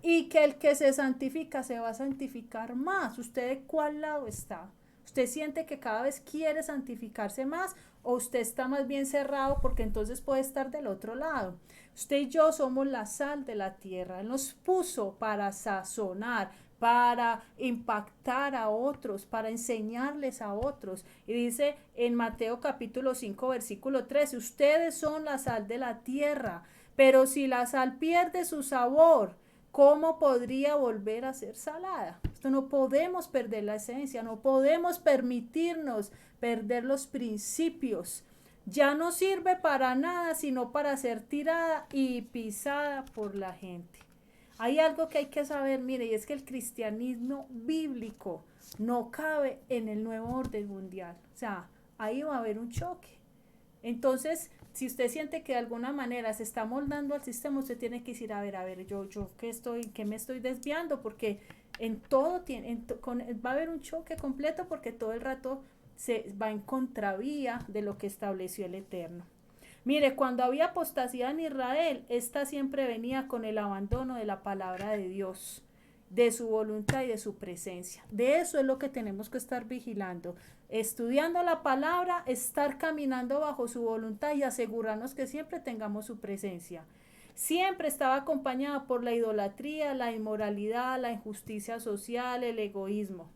Y que el que se santifica se va a santificar más. ¿Usted de cuál lado está? ¿Usted siente que cada vez quiere santificarse más o usted está más bien cerrado porque entonces puede estar del otro lado? Usted y yo somos la sal de la tierra. Él nos puso para sazonar, para impactar a otros, para enseñarles a otros. Y dice en Mateo capítulo 5 versículo 13, ustedes son la sal de la tierra, pero si la sal pierde su sabor, ¿cómo podría volver a ser salada? Esto no podemos perder la esencia, no podemos permitirnos perder los principios. Ya no sirve para nada sino para ser tirada y pisada por la gente. Hay algo que hay que saber, mire, y es que el cristianismo bíblico no cabe en el nuevo orden mundial. O sea, ahí va a haber un choque. Entonces, si usted siente que de alguna manera se está moldando al sistema, usted tiene que decir, a ver, yo ¿qué me estoy desviando? Porque en todo va a haber un choque completo porque todo el rato se va en contravía de lo que estableció el Eterno. Mire, cuando había apostasía en Israel, esta siempre venía con el abandono de la palabra de Dios, de su voluntad y de su presencia. De eso es lo que tenemos que estar vigilando, estudiando la palabra, estar caminando bajo su voluntad y asegurarnos que siempre tengamos su presencia. Siempre estaba acompañada por la idolatría, la inmoralidad, la injusticia social, el egoísmo.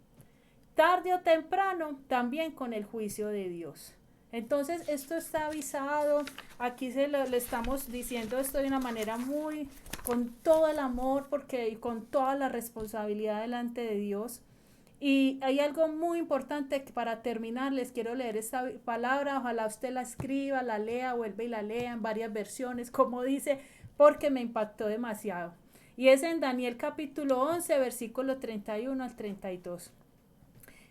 Tarde o temprano, también con el juicio de Dios. Entonces, esto está avisado, aquí le estamos diciendo esto de una manera muy, con todo el amor, porque y con toda la responsabilidad delante de Dios. Y hay algo muy importante que para terminar les quiero leer esta palabra, ojalá usted la escriba, la lea, vuelve y la lea en varias versiones, como dice, porque me impactó demasiado. Y es en Daniel capítulo 11, versículo 31 al 32.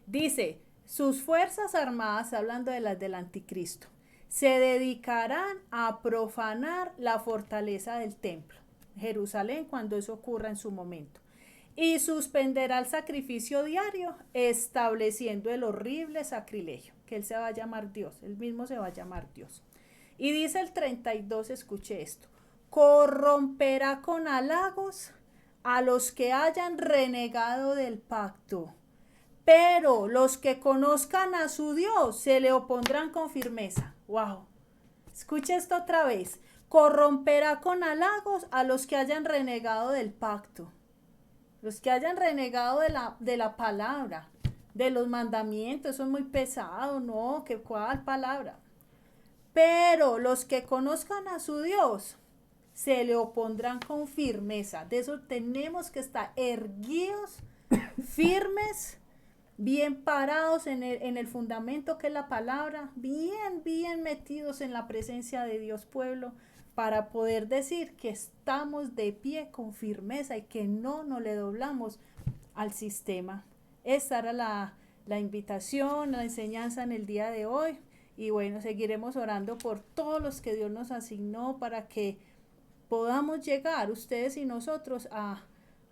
Dice, sus fuerzas armadas, hablando de las del anticristo, se dedicarán a profanar la fortaleza del templo, Jerusalén, cuando eso ocurra en su momento, y suspenderá el sacrificio diario, estableciendo el horrible sacrilegio, que él se va a llamar Dios, él mismo se va a llamar Dios. Y dice el 32, escuche esto, corromperá con halagos a los que hayan renegado del pacto, pero los que conozcan a su Dios se le opondrán con firmeza. Wow. Escuche esto otra vez. Corromperá con halagos a los que hayan renegado del pacto. Los que hayan renegado de la palabra, de los mandamientos. Eso es muy pesado, ¿no? ¿Cuál palabra? Pero los que conozcan a su Dios se le opondrán con firmeza. De eso tenemos que estar erguidos, firmes, bien parados en el fundamento que es la palabra, bien metidos en la presencia de Dios, pueblo, para poder decir que estamos de pie con firmeza y que no nos le doblamos al sistema. Esa era la invitación, la enseñanza en el día de hoy. Y bueno, seguiremos orando por todos los que Dios nos asignó para que podamos llegar, ustedes y nosotros, a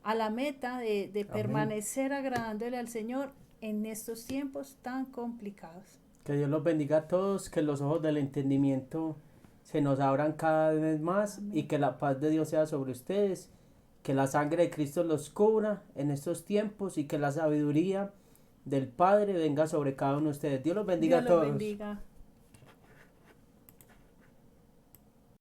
la meta de permanecer agradándole al Señor en estos tiempos tan complicados. Que Dios los bendiga a todos, que los ojos del entendimiento se nos abran cada vez más. Amén. Y que la paz de Dios sea sobre ustedes, que la sangre de Cristo los cubra en estos tiempos y que la sabiduría del Padre venga sobre cada uno de ustedes. Dios los bendiga a todos. Dios los bendiga.